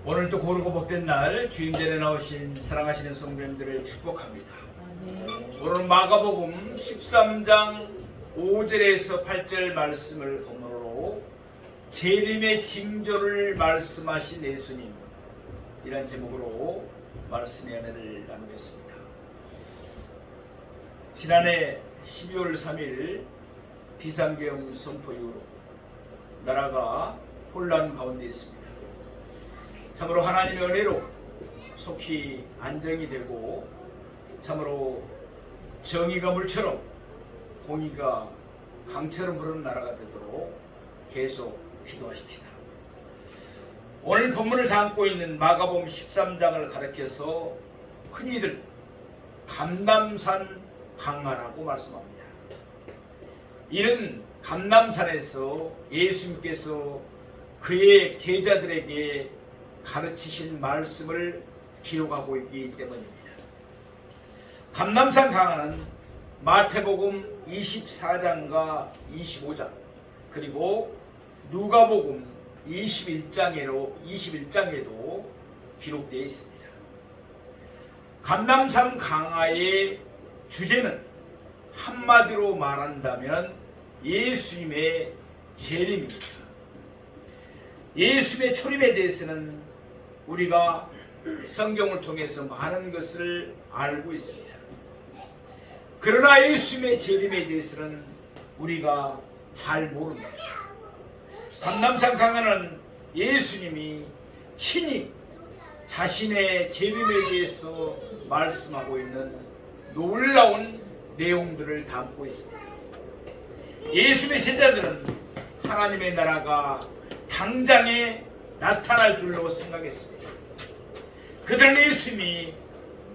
오늘도 고르고 복된 날 주인전에 나오신 사랑하시는 성도님들을 축복합니다. 오늘 마가복음 13장 5절에서 8절 말씀을 본문으로 재림의 징조를 말씀하신 예수님, 이란 제목으로 말씀의 은혜를 나누겠습니다. 지난해 12월 3일 비상계엄 선포 이후로 나라가 혼란 가운데 있습니다. 참으로 하나님의 은혜로 속히 안정이 되고 참으로 정의가 물처럼 공의가 강처럼 흐르는 나라가 되도록 계속 기도하십시다. 오늘 본문을 담고 있는 마가복음 13장을 가리켜서 흔히들 감람산 강화라고 말씀합니다. 이는 감람산에서 예수님께서 그의 제자들에게 가르치신 말씀을 기록하고 있기 때문입니다. 감람산 강화는 마태복음 24장과 25장 그리고 누가복음 21장에도 기록되어 있습니다. 감람산 강화의 주제는 한마디로 말한다면 예수님의 재림입니다. 예수님의 초림에 대해서는 우리가 성경을 통해서 많은 것을 알고 있습니다. 그러나 예수님의 재림에 대해서는 우리가 잘 모릅니다. 감람산 강화는 예수님이 친히 자신의 재림에 대해서 말씀하고 있는 놀라운 내용들을 담고 있습니다. 예수님의 제자들은 하나님의 나라가 당장에 나타날 줄로 생각했습니다. 그들은 예수님이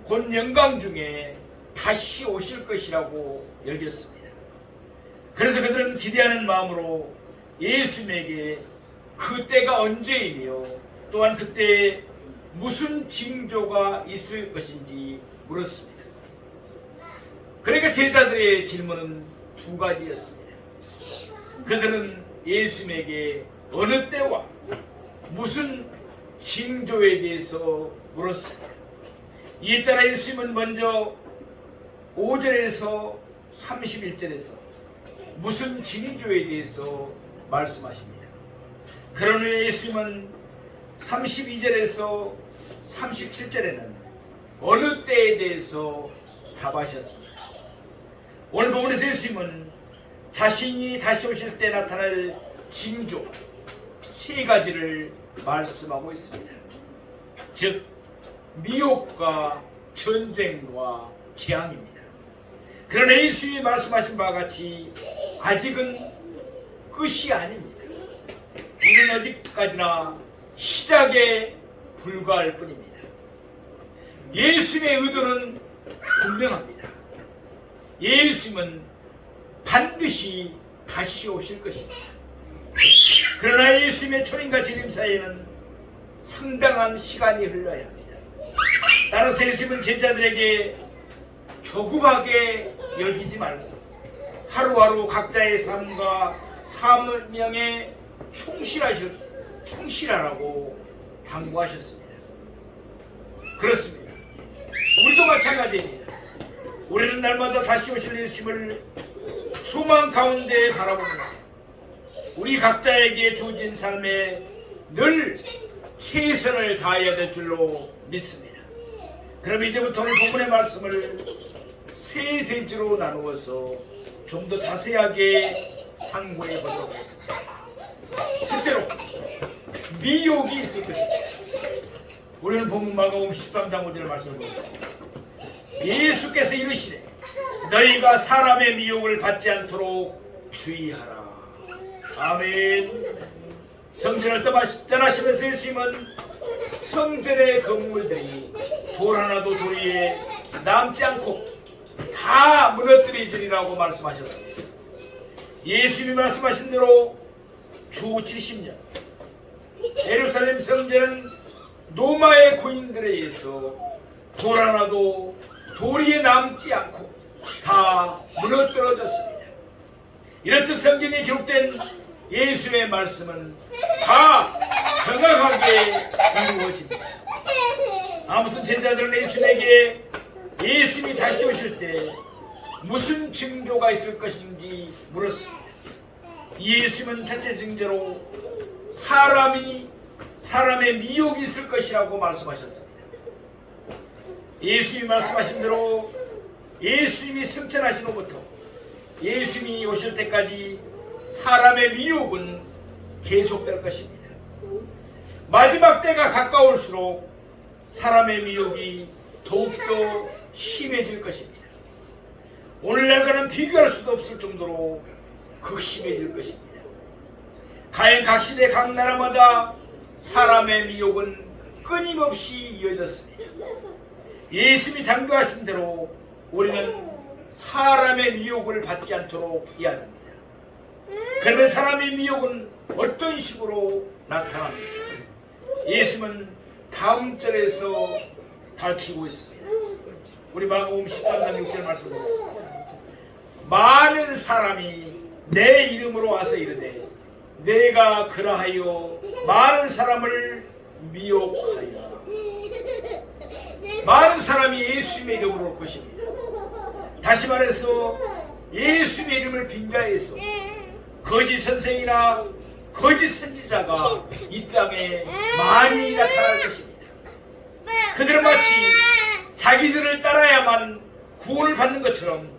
곧 영광 중에 다시 오실 것이라고 여겼습니다. 그래서 그들은 기대하는 마음으로 예수님에게 그 때가 언제이며 또한 그때 무슨 징조가 있을 것인지 물었습니다. 그러니까 제자들의 질문은 두 가지였습니다. 그들은 예수님에게 어느 때와 무슨 징조에 대해서 물었습니다. 이에 따라 예수님은 먼저 5절에서 31절에서 무슨 징조에 대해서 말씀하십니다. 그런 후에 예수님은 32절에서 37절에는 어느 때에 대해서 답하셨습니다. 오늘 본문에서 예수님은 자신이 다시 오실 때 나타날 징조 세 가지를 말씀하고 있습니다. 즉 미혹과 전쟁과 재앙입니다. 그러나 예수님이 말씀하신 바와 같이 아직은 끝이 아닙니다. 이는 어디까지나 시작에 불과할 뿐입니다. 예수님의 의도는 분명합니다. 예수님은 반드시 다시 오실 것입니다. 그러나 예수님의 초림과 재림 사이에는 상당한 시간이 흘러야 합니다. 따라서 예수님은 제자들에게 조급하게 여기지 말고 하루하루 각자의 삶과 사명에 충실하라고 당부하셨습니다. 그렇습니다. 우리도 마찬가지입니다. 우리는 날마다 다시 오실 예수님을 소망 가운데 바라보면서 우리 각자에게 주어진 삶에 늘 최선을 다해야 될 줄로 믿습니다. 그럼 이제부터 오늘 본문의 말씀을 세 대지로 나누어서 좀 더 자세하게 상고해 보도록 하겠습니다. 첫째로 미혹이 있을 것입니다. 우리는 본문 마가복음 13장 5절 말씀을 보겠습니다. 예수께서 이르시되 너희가 사람의 미혹을 받지 않도록 주의하라. 아멘. 성전을 떠나시면서 예수님은 성전의 건물들이 돌 하나도 돌 위에 남지 않고 다 무너뜨리리라고 말씀하셨습니다. 예수님이 말씀하신 대로 주 70년 예루살렘 성전은 로마의 군인들에 의해서 돌 하나도 돌 위에 남지 않고 다 무너뜨려졌습니다. 이렇듯 성경에 기록된 예수의 말씀은 다 정확하게 이루어집니다. 아무튼 제자들은 예수님에게 예수님이 다시 오실 때 무슨 징조가 있을 것인지 물었습니다. 예수님은 첫째 징조로 사람의 미혹이 있을 것이라고 말씀하셨습니다. 예수님이 말씀하신 대로 예수님이 승천하신 후부터 예수님이 오실 때까지 사람의 미혹은 계속될 것입니다. 마지막 때가 가까울수록 사람의 미혹이 더욱더 심해질 것입니다. 오늘날과는 비교할 수도 없을 정도로 극심해질 것입니다. 가히 각 시대 각 나라마다 사람의 미혹은 끊임없이 이어졌습니다. 예수님이 장교하신 대로 우리는 사람의 미혹을 받지 않도록 해야 합니다. 그러면 사람의 미혹은 어떤 식으로 나타납니까? 예수님은 다음 절에서 밝히고 있습니다. 우리 마가복음 13장 6절 말씀 보겠습니다. 많은 사람이 내 이름으로 와서 이르되 내가 그러하여 많은 사람을 미혹하리라. 많은 사람이 예수님의 이름으로 올 것입니다. 다시 말해서 예수님의 이름을 빙자해서 거짓 선생이나 거짓 선지자가 이 땅에 많이 나타날 것입니다. 그들은 마치 자기들을 따라야만 구원을 받는 것처럼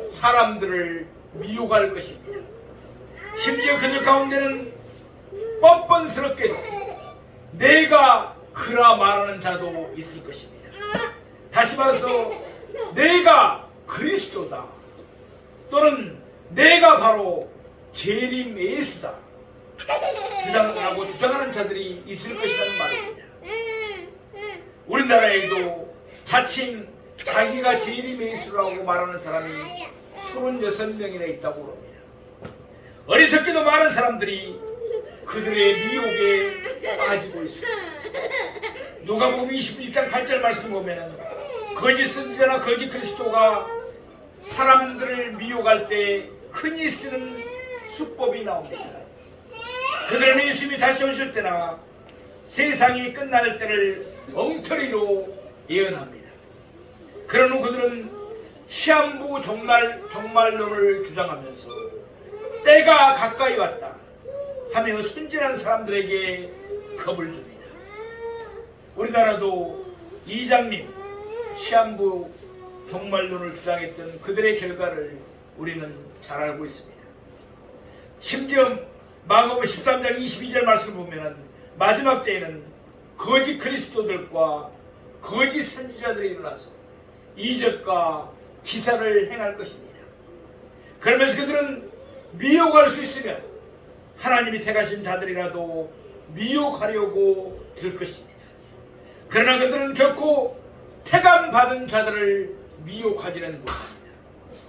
사람들을 미혹할 것입니다. 심지어 그들 가운데는 뻔뻔스럽게도 내가 그라 말하는 자도 있을 것입니다. 다시 말해서 내가 그리스도다 또는 내가 바로 재림 예수다 주장하는 자들이 있을 것이라는 말입니다. 우리나라에도 자칭 자기가 재림 예수라고 말하는 사람이 36명이나 있다고 합니다. 어리석게도 많은 사람들이 그들의 미혹에 빠지고 있습니다. 누가복음 21장 8절 말씀 보면 거짓 선지자나 거짓 그리스도가 사람들을 미혹할 때 흔히 쓰는 수법이 나옵니다. 그들은 예수님이 다시 오실 때나 세상이 끝날 때를 엉터리로 예언합니다. 그런 후 그들은 시한부 종말론을 주장하면서 때가 가까이 왔다 하며 순진한 사람들에게 겁을 줍니다. 우리나라도 이장님 시한부 종말론을 주장했던 그들의 결과를 우리는 잘 알고 있습니다. 심지어 마가복음 13장 22절 말씀을 보면 마지막 때에는 거짓 그리스도들과 거짓 선지자들이 일어나서 이적과 기사를 행할 것입니다. 그러면서 그들은 미혹할 수 있으면 하나님이 택하신 자들이라도 미혹하려고 들 것입니다. 그러나 그들은 결코 택함받은 자들을 미혹하지는 못합니다.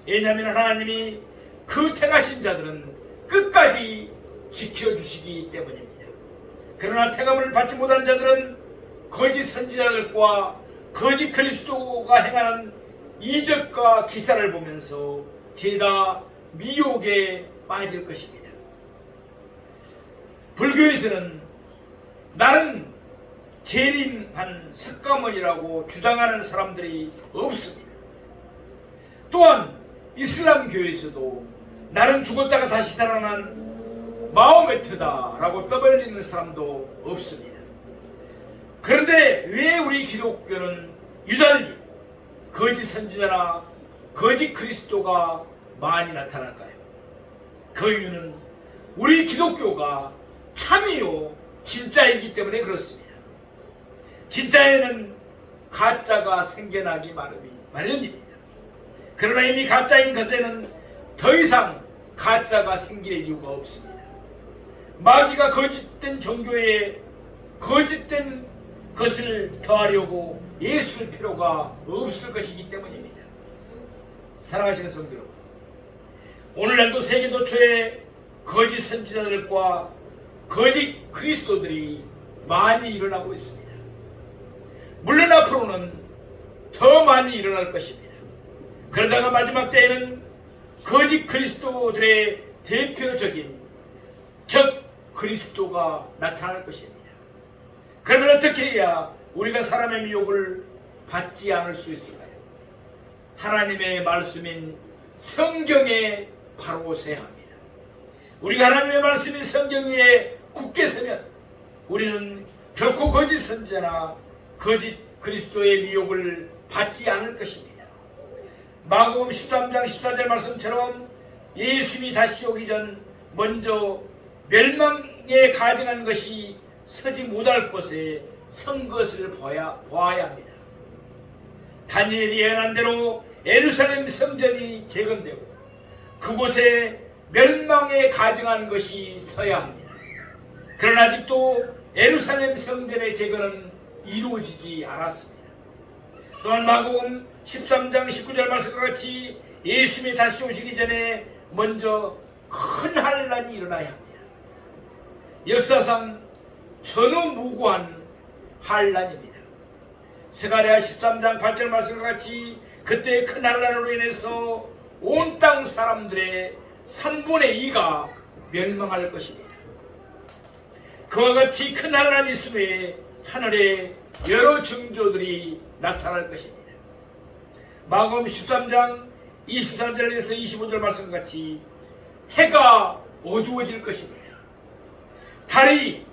왜냐하면 하나님이 그 택하신 자들은 끝까지 지켜주시기 때문입니다. 그러나 택함을 받지 못한 자들은 거짓 선지자들과 거짓 그리스도가 행하는 이적과 기사를 보면서 죄다 미혹에 빠질 것입니다. 불교에서는 나는 재림한 석가모니라고 주장하는 사람들이 없습니다. 또한 이슬람교에서도 나는 죽었다가 다시 살아난 마호메트다라고 떠벌리는 사람도 없습니다. 그런데 왜 우리 기독교는 유달리 거짓 선지자나 거짓 그리스도가 많이 나타날까요? 그 이유는 우리 기독교가 참이요 진짜이기 때문에 그렇습니다. 진짜에는 가짜가 생겨나기 마련입니다. 그러나 이미 가짜인 것에는 더 이상 가짜가 생길 이유가 없습니다. 마귀가 거짓된 종교에 거짓된 것을 더하려고 애쓸 필요가 없을 것이기 때문입니다. 사랑하시는 성도 여러분, 오늘날도 세계도처에 거짓 선지자들과 거짓 그리스도들이 많이 일어나고 있습니다. 물론 앞으로는 더 많이 일어날 것입니다. 그러다가 마지막 때에는 거짓 그리스도들의 대표적인 즉 그리스도가 나타날 것입니다. 그러면 어떻게 해야 우리가 사람의 미혹을 받지 않을 수 있을까요? 하나님의 말씀인 성경에 바로 서야 합니다. 우리가 하나님의 말씀인 성경 위에 굳게 서면 우리는 결코 거짓 선지자나 거짓 그리스도의 미혹을 받지 않을 것입니다. 마가복음 13장 14절 말씀처럼 예수님이 다시 오기 전 먼저 멸망에 가증한 것이 서지 못할 곳에 선 것을 보아야 합니다. 다니엘이 예언한 대로 예루살렘 성전이 재건되고 그곳에 멸망에 가증한 것이 서야 합니다. 그러나 아직도 예루살렘 성전의 재건은 이루어지지 않았습니다. 또한 마가복음 13장 19절 말씀과 같이 예수님이 다시 오시기 전에 먼저 큰 환란이 일어나야 합니다. 역사상 전후 무고한 환란입니다. 스가랴 13장 8절 말씀과 같이 그때 큰 환란으로 인해서 온 땅 사람들의 3분의 2가 멸망할 것입니다. 그와 같이 큰 환란이 있음에 하늘에 여러 징조들이 나타날 것입니다. 마가복음 13장 24절에서 25절 말씀같이 해가 어두워질 것입니다. 달이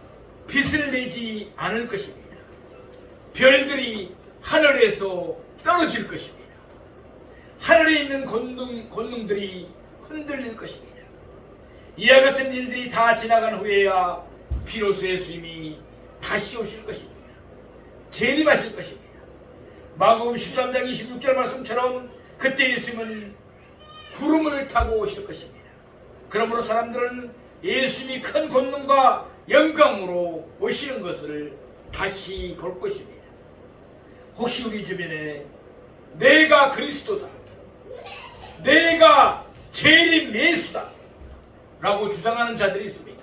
빛을 내지 않을 것입니다. 별들이 하늘에서 떨어질 것입니다. 하늘에 있는 권능들이 흔들릴 것입니다. 이와 같은 일들이 다 지나간 후에야 비로소 예수님이 다시 오실 것입니다. 재림하실 것입니다. 마가복음 13장 26절 말씀처럼 그때 예수님은 구름을 타고 오실 것입니다. 그러므로 사람들은 예수님이 큰 권능과 영광으로 오시는 것을 다시 볼 것입니다. 혹시 우리 주변에 내가 그리스도다, 내가 재림 예수다 라고 주장하는 자들이 있습니까?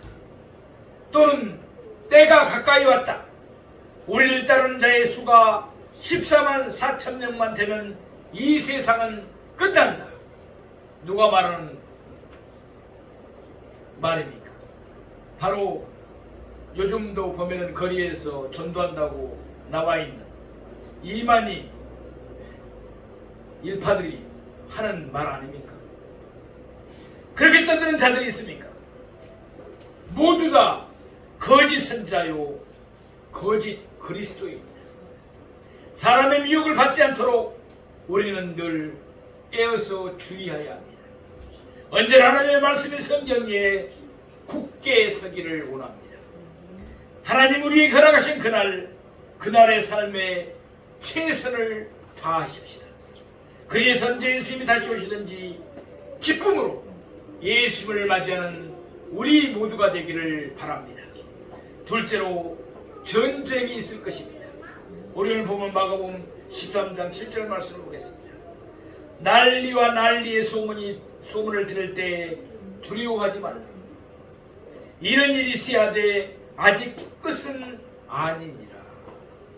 또는 때가 가까이 왔다, 우리를 따르는 자의 수가 14만 4천 명만 되면 이 세상은 끝난다, 누가 말하는 말입니까? 바로 요즘도 보면은 거리에서 전도한다고 나와 있는 이만희 일파들이 하는 말 아닙니까? 그렇게 떠드는 자들이 있습니까? 모두 다 거짓 선자요 거짓 그리스도입니다. 사람의 미혹을 받지 않도록 우리는 늘 깨어서 주의해야 합니다. 언제나 하나님의 말씀이 성경에 굳게 서기를 원합니다. 하나님 우리에게 허락하신 그날의 삶에 최선을 다하십시다. 그리해서 언제 예수님이 다시 오시든지 기쁨으로 예수님을 맞이하는 우리 모두가 되기를 바랍니다. 둘째로 전쟁이 있을 것입니다. 우리 오늘 보면 마가복음 13장 7절 말씀을 보겠습니다. 난리와 난리의 소문을 들을 때 두려워하지 말라. 이런 일이 있어야 돼 아직 끝은 아니니라.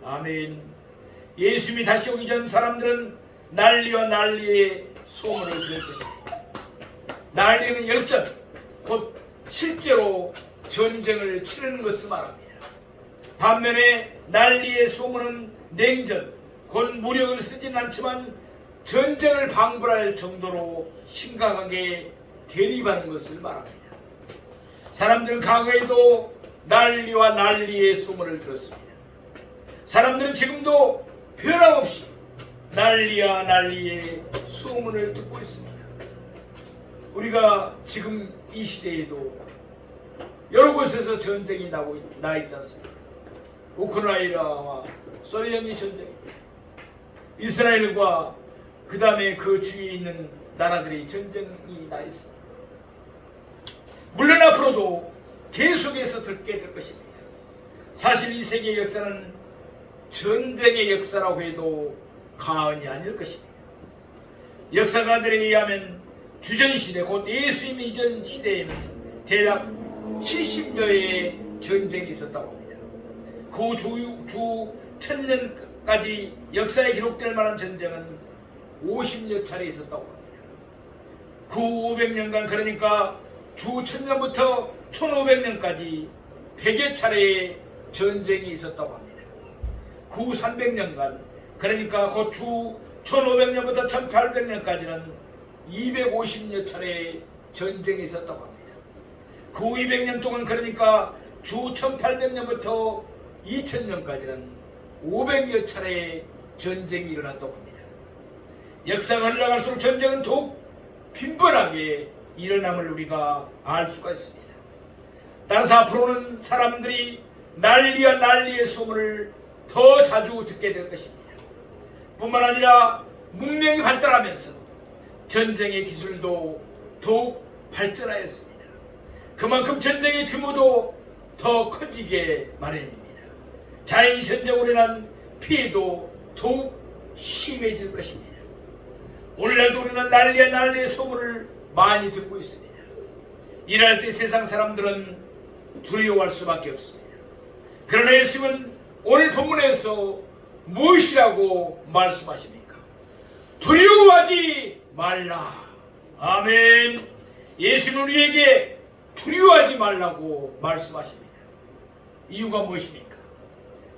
아멘. 예수님이 다시 오기 전 사람들은 난리와 난리의 소문을 들을 것입니다. 난리는 열전, 곧 실제로 전쟁을 치르는 것을 말합니다. 반면에 난리의 소문은 냉전, 곧 무력을 쓰진 않지만 전쟁을 방불할 정도로 심각하게 대립하는 것을 말합니다. 사람들은 과거에도 난리와 난리의 소문을 들었습니다. 사람들은 지금도 변함없이 난리와 난리의 소문을 듣고 있습니다. 우리가 지금 이 시대에도 여러 곳에서 전쟁이 나 있지 않습니까? 우크라이나와 소련의 전쟁, 이스라엘과 그 다음에 그 주위에 있는 나라들의 전쟁이 나 있습니다. 물론 앞으로도 계속해서 듣게 될 것입니다. 사실 이 세계의 역사는 전쟁의 역사라고 해도 과언이 아닐 것입니다. 역사가들에 의하면 주전시대, 곧 예수님 이전 시대에는 대략 70여의 전쟁이 있었다고 합니다. 그 주 1000년까지 역사에 기록될 만한 전쟁은 50여 차례 있었다고 합니다. 그 500년간, 그러니까 주 1000년부터 1500년까지 100여 차례의 전쟁이 있었다고 합니다. 구 300년간, 그러니까 그 주 1500년부터 1800년까지는 250여 차례의 전쟁이 있었다고 합니다. 그 200년 동안, 그러니까 주 1800년부터 2000년까지는 500여 차례의 전쟁이 일어났다고 합니다. 역사가 흘러갈수록 전쟁은 더욱 빈번하게 일어남을 우리가 알 수가 있습니다. 따라서 앞으로는 사람들이 난리와 난리의 소문을 더 자주 듣게 될 것입니다. 뿐만 아니라 문명이 발달하면서 전쟁의 기술도 더욱 발전하였습니다. 그만큼 전쟁의 규모도 더 커지게 마련입니다. 자연이 전쟁으로 인한 피해도 더욱 심해질 것입니다. 오늘날도 우리는 난리와 난리의 소문을 많이 듣고 있습니다. 일할 때 세상 사람들은 두려워할 수밖에 없습니다. 그러나 예수님은 오늘 본문에서 무엇이라고 말씀하십니까? 두려워하지 말라. 아멘. 예수님은 우리에게 두려워하지 말라고 말씀하십니다. 이유가 무엇입니까?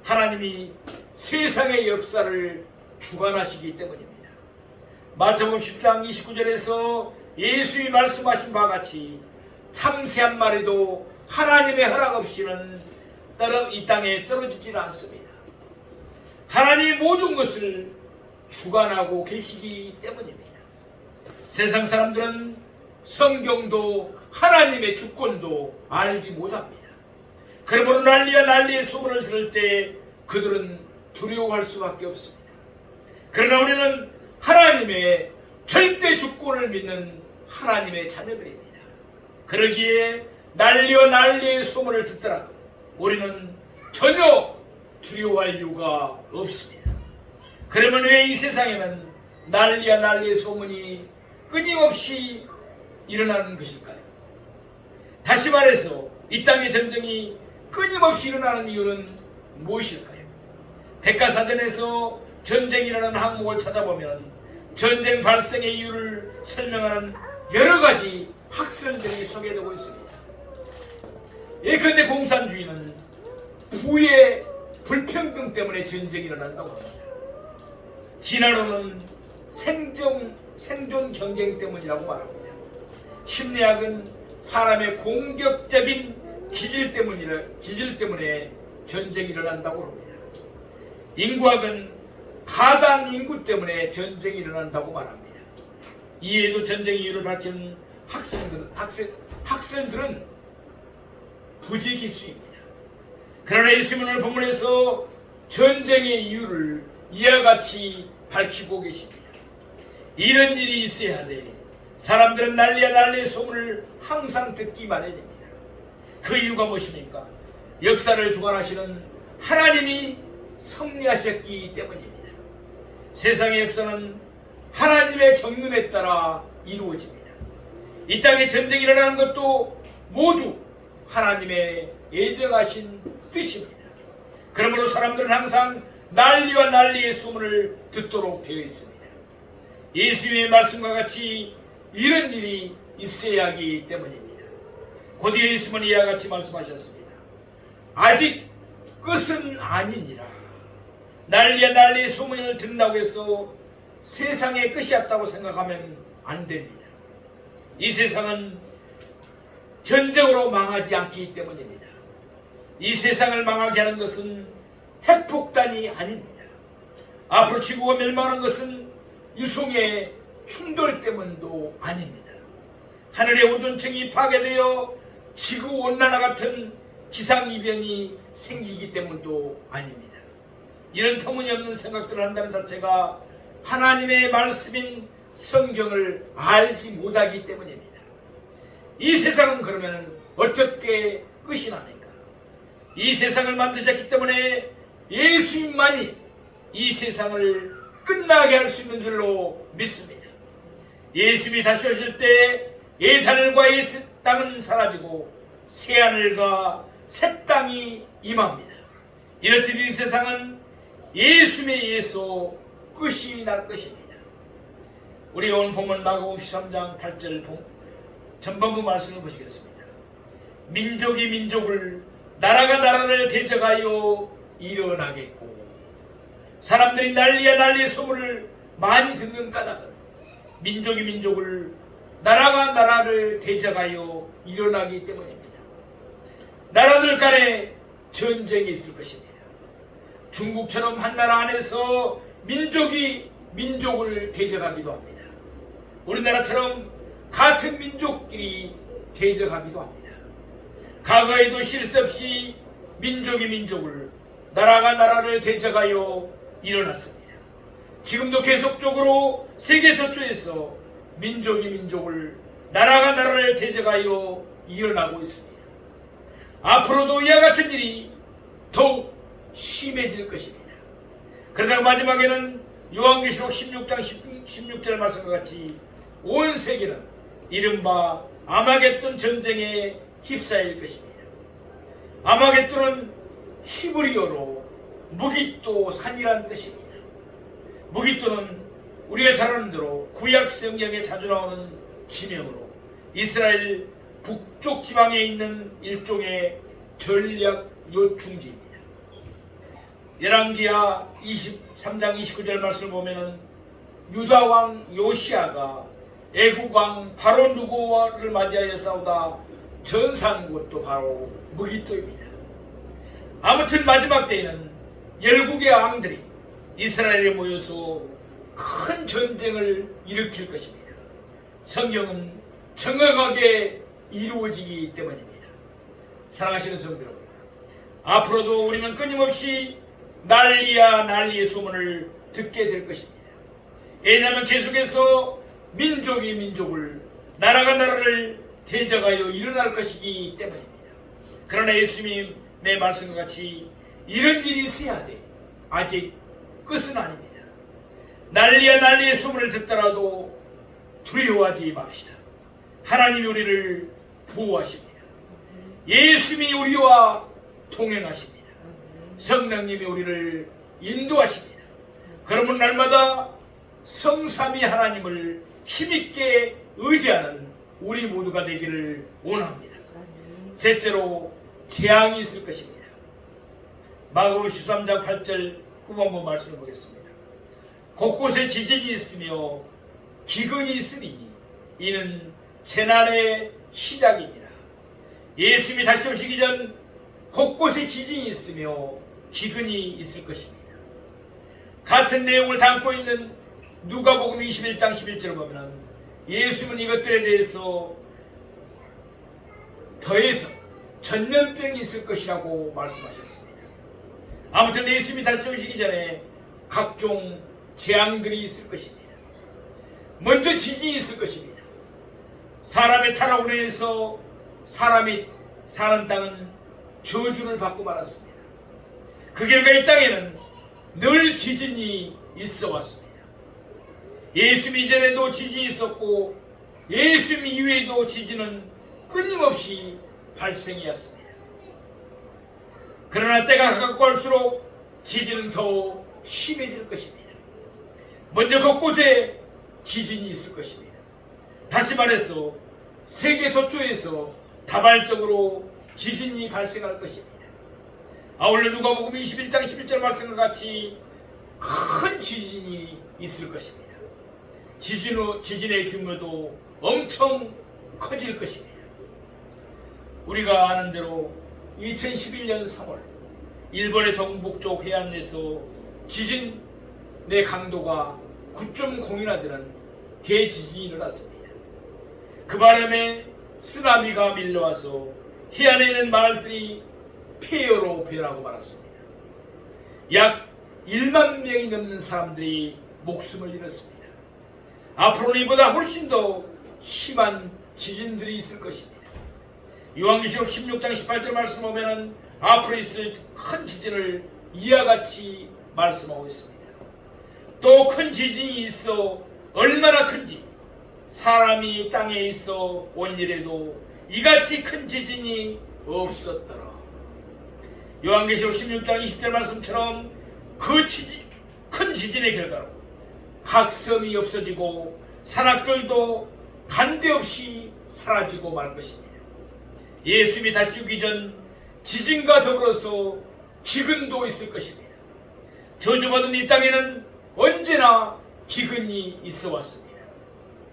하나님이 세상의 역사를 주관하시기 때문입니다. 마태복음 10장 29절에서 예수님이 말씀하신 바와 같이 참새 한 마리도 하나님의 허락 없이는 이 땅에 떨어지질 않습니다. 하나님이 모든 것을 주관하고 계시기 때문입니다. 세상 사람들은 성경도 하나님의 주권도 알지 못합니다. 그러므로 난리와 난리의 소문을 들을 때 그들은 두려워할 수밖에 없습니다. 그러나 우리는 하나님의 절대 주권을 믿는 하나님의 자녀들입니다. 그러기에 난리와 난리의 소문을 듣더라도 우리는 전혀 두려워할 이유가 없습니다. 그러면 왜 이 세상에는 난리와 난리의 소문이 끊임없이 일어나는 것일까요? 다시 말해서 이 땅의 전쟁이 끊임없이 일어나는 이유는 무엇일까요? 백과사전에서 전쟁이 일어나는 항목을 찾아보면 전쟁 발생의 이유를 설명하는 여러 가지 학설들이 소개되고 있습니다. 예컨대 공산주의는 부의 불평등 때문에 전쟁이 일어난다고 합니다. 진화론은 생존 경쟁 때문이라고 말합니다. 심리학은 사람의 공격적인 기질 때문에 전쟁이 일어난다고 합니다. 인구학은 가당 인구 때문에 전쟁이 일어난다고 말합니다. 이에도 전쟁의 이유를 밝힌 학설들은 부지기수입니다. 그러나 예수님은 오늘 본문에서 전쟁의 이유를 이와 같이 밝히고 계십니다. 이런 일이 있어야 돼. 사람들은 난리와 난리의 소문을 항상 듣기 마련입니다. 그 이유가 무엇입니까? 역사를 주관하시는 하나님이 섭리하셨기 때문입니다. 세상의 역사는 하나님의 경륜에 따라 이루어집니다. 이 땅에 전쟁이 일어나는 것도 모두 하나님의 예정하신 뜻입니다. 그러므로 사람들은 항상 난리와 난리의 소문을 듣도록 되어 있습니다. 예수님의 말씀과 같이 이런 일이 있어야 하기 때문입니다. 곧이어 예수님은 이와 같이 말씀하셨습니다. 아직 끝은 아니니라. 난리와 난리의 소문을 듣는다고 해서 세상의 끝이 없다고 생각하면 안 됩니다. 이 세상은 전쟁으로 망하지 않기 때문입니다. 이 세상을 망하게 하는 것은 핵폭탄이 아닙니다. 앞으로 지구가 멸망하는 것은 유성의 충돌 때문도 아닙니다. 하늘의 오존층이 파괴되어 지구온난화 같은 기상이변이 생기기 때문도 아닙니다. 이런 터무니없는 생각들을 한다는 자체가 하나님의 말씀인 성경을 알지 못하기 때문입니다. 이 세상은 그러면 어떻게 끝이 납니까? 이 세상을 만드셨기 때문에 예수님만이 이 세상을 끝나게 할 수 있는 줄로 믿습니다. 예수님이 다시 오실 때 옛하늘과 옛 땅은 사라지고 새하늘과 새 땅이 임합니다. 이렇듯 이 세상은 예수님에 의해서 끝이 날 것입니다. 우리가 오늘 본문 마가복음 13장 8절 전반부 말씀을 보시겠습니다. 민족이 민족을, 나라가 나라를 대적하여 일어나겠고, 사람들이 난리야 난리의 소문을 많이 듣는 까닭은 민족이 민족을, 나라가 나라를 대적하여 일어나기 때문입니다. 나라들 간에 전쟁이 있을 것입니다. 중국처럼 한 나라 안에서 민족이 민족을 대적하기도 합니다. 우리나라처럼 같은 민족끼리 대적하기도 합니다. 과거에도 쉴 새 없이 민족이 민족을, 나라가 나라를 대적하여 일어났습니다. 지금도 계속적으로 세계 서초에서 민족이 민족을, 나라가 나라를 대적하여 일어나고 있습니다. 앞으로도 이와 같은 일이 더욱 심해질 것입니다. 그러다가 마지막에는 요한계시록 16장 16절 말씀과 같이 온 세계는 이른바 아마겟돈 전쟁에 휩싸일 것입니다. 아마겟돈은 히브리어로 무깃도 산이라는 뜻입니다. 무깃도는 우리가 잘 아는 대로 구약 성경에 자주 나오는 지명으로 이스라엘 북쪽 지방에 있는 일종의 전략 요충지입니다. 열왕기하 23장 29절 말씀을 보면은 유다 왕 요시아가 애국 왕 바로 누고를 맞이하여 싸우다 전사한 곳도 바로 무깃도입니다. 아무튼 마지막 때에는 열국의 왕들이 이스라엘에 모여서 큰 전쟁을 일으킬 것입니다. 성경은 정확하게 이루어지기 때문입니다. 사랑하시는 성도 여러분, 앞으로도 우리는 끊임없이 난리야 난리의 소문을 듣게 될 것입니다. 왜냐하면 계속해서 민족이 민족을, 나라가 나라를 대적하여 일어날 것이기 때문입니다. 그러나 예수님의 말씀과 같이 이런 일이 있어야 돼. 아직 끝은 아닙니다. 난리야 난리의 소문을 듣더라도 두려워하지 맙시다. 하나님이 우리를 보호하십니다. 예수님이 우리와 동행하십니다. 성령님이 우리를 인도하십니다. 그러면 날마다 성삼위 하나님을 힘있게 의지하는 우리 모두가 되기를 원합니다. 셋째로 재앙이 있을 것입니다. 마가복음 13장 8절 후반부 말씀을 보겠습니다. 곳곳에 지진이 있으며 기근이 있으니 이는 재난의 시작입니다. 예수님이 다시 오시기 전 곳곳에 지진이 있으며 기근이 있을 것입니다. 같은 내용을 담고 있는 누가복음 21장 11절을 보면 예수님은 이것들에 대해서 더해서 전염병이 있을 것이라고 말씀하셨습니다. 아무튼 예수님이 다시 오시기 전에 각종 재앙들이 있을 것입니다. 먼저 지진이 있을 것입니다. 사람의 타락으로 인해서 사람이 사는 땅은 저주를 받고 말았습니다. 그 결과 이 땅에는 늘 지진이 있어 왔습니다. 예수님 이전에도 지진이 있었고 예수님 이후에도 지진은 끊임없이 발생이었습니다. 그러나 때가 가깝고 갈수록 지진은 더 심해질 것입니다. 먼저 곳곳에 지진이 있을 것입니다. 다시 말해서 세계 서초에서 다발적으로 지진이 발생할 것입니다. 아울러 누가복음 21장 11절 말씀과 같이 큰 지진이 있을 것입니다. 지진의 규모도 엄청 커질 것입니다. 우리가 아는 대로 2011년 3월 일본의 동북쪽 해안에서 지진의 강도가 9.0이나 되는 대지진이 일어났습니다. 그 바람에 쓰나미가 밀려와서 해안에 있는 마을들이 폐허로 변하고 말았습니다. 약 1만 명이 넘는 사람들이 목숨을 잃었습니다. 앞으로는 이보다 훨씬 더 심한 지진들이 있을 것입니다. 요한계시록 16장 18절 말씀 보면은 앞으로 있을 큰 지진을 이와 같이 말씀하고 있습니다. 또 큰 지진이 있어 얼마나 큰지 사람이 땅에 있어 온 일에도 이같이 큰 지진이 없었더라. 요한계시록 16장 20절 말씀처럼 큰 지진의 결과로 각 섬이 없어지고 산악들도 간데없이 사라지고 말 것입니다. 예수님이 다시 오기 전 지진과 더불어서 기근도 있을 것입니다. 저주받은 이 땅에는 언제나 기근이 있어 왔습니다.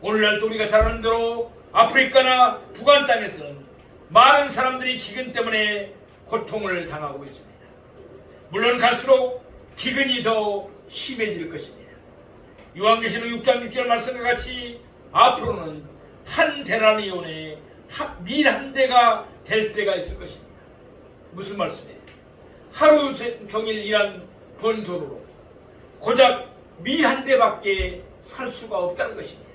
오늘날도 우리가 잘 아는 대로 아프리카나 북한 땅에서는 많은 사람들이 기근 때문에 고통을 당하고 있습니다. 물론 갈수록 기근이 더 심해질 것입니다. 요한계시록 6장 6절 말씀과 같이 앞으로는 한 대라니온에 밀 한 대가 될 때가 있을 것입니다. 무슨 말씀이에요? 하루 종일 일한 번 돈으로 고작 밀 한 대밖에 살 수가 없다는 것입니다.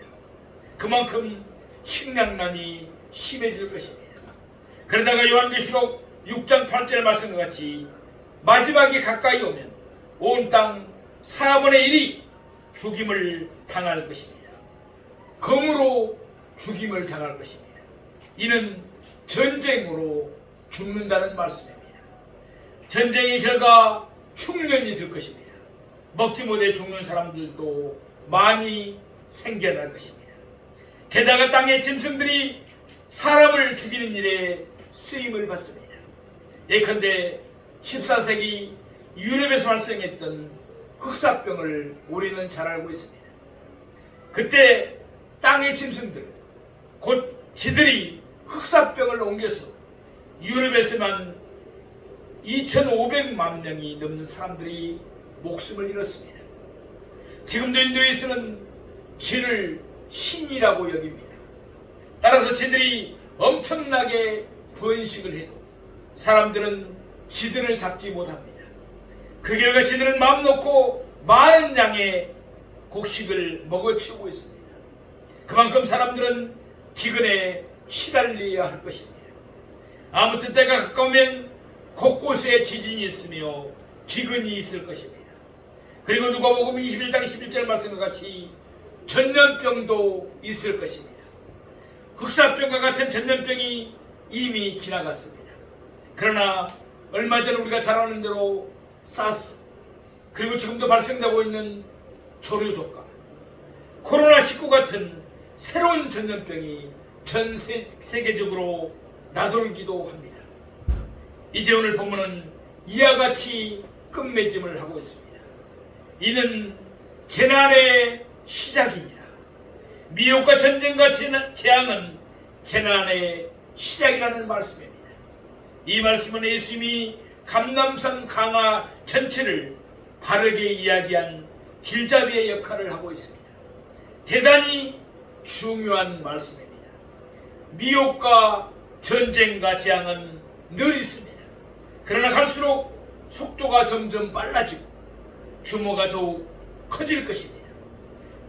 그만큼 식량난이 심해질 것입니다. 그러다가 요한계시록 6장 8절 말씀과 같이 마지막이 가까이 오면 온 땅 4분의 1이 죽임을 당할 것입니다. 검으로 죽임을 당할 것입니다. 이는 전쟁으로 죽는다는 말씀입니다. 전쟁의 결과 흉년이 될 것입니다. 먹지 못해 죽는 사람들도 많이 생겨날 것입니다. 게다가 땅의 짐승들이 사람을 죽이는 일에 쓰임을 받습니다. 예컨대 14세기 유럽에서 발생했던 흑사병을 우리는 잘 알고 있습니다. 그때 땅의 짐승들, 곧 지들이 흑사병을 옮겨서 유럽에서만 2,500만 명이 넘는 사람들이 목숨을 잃었습니다. 지금도 인도에서는 쥐를 신이라고 여깁니다. 따라서 쥐들이 엄청나게 번식을 해도 사람들은 쥐들을 잡지 못합니다. 그 결과 쥐들은 마음 놓고 많은 양의 곡식을 먹어치우고 있습니다. 그만큼 사람들은 기근에 시달려야 할 것입니다. 아무튼 때가 가까우면 곳곳에 지진이 있으며 기근이 있을 것입니다. 그리고 누가복음 21장 11절 말씀과 같이 전염병도 있을 것입니다. 흑사병과 같은 전염병이 이미 지나갔습니다. 그러나 얼마 전 우리가 잘 아는 대로 사스, 그리고 지금도 발생되고 있는 조류독감, 코로나19 같은 새로운 전염병이 전 세계적으로 나돌기도 합니다. 이제 오늘 본문은 이와 같이 끝맺음을 하고 있습니다. 이는 재난의 시작이니라. 미혹과 전쟁과 재앙은 재난의 시작이라는 말씀입니다. 이 말씀은 예수님이 감람산 강화 전체를 바르게 이야기한 길잡이의 역할을 하고 있습니다. 대단히 중요한 말씀입니다. 미혹과 전쟁과 재앙은 늘 있습니다. 그러나 갈수록 속도가 점점 빨라지고 규모가 더욱 커질 것입니다.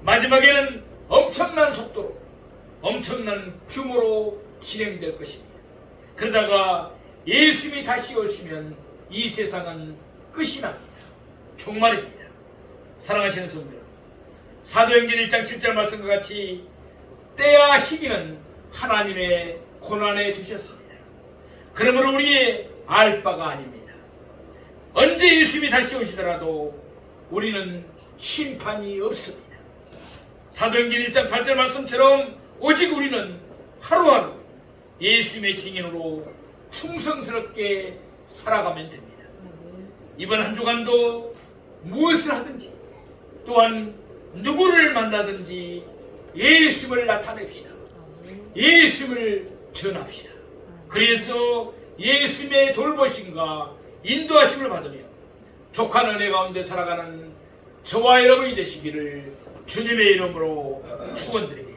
마지막에는 엄청난 속도로, 엄청난 규모로 진행될 것입니다. 그러다가 예수님이 다시 오시면 이 세상은 끝이 납니다. 종말입니다. 사랑하시는 성도 여러분, 사도행전 1장 7절 말씀과 같이 때와 시기는 하나님의 고난에 두셨습니다. 그러므로 우리의 알 바가 아닙니다. 언제 예수님이 다시 오시더라도 우리는 심판이 없습니다. 사도행전 1장 8절 말씀처럼 오직 우리는 하루하루 예수님의 증인으로 충성스럽게 살아가면 됩니다. 이번 한 주간도 무엇을 하든지 또한 누구를 만나든지 예수님을 나타냅시다. 예수님을 전합시다. 그래서 예수님의 돌보심과 인도하심을 받으며 족한 은혜 가운데 살아가는 저와 여러분이 되시기를 주님의 이름으로 축원드립니다.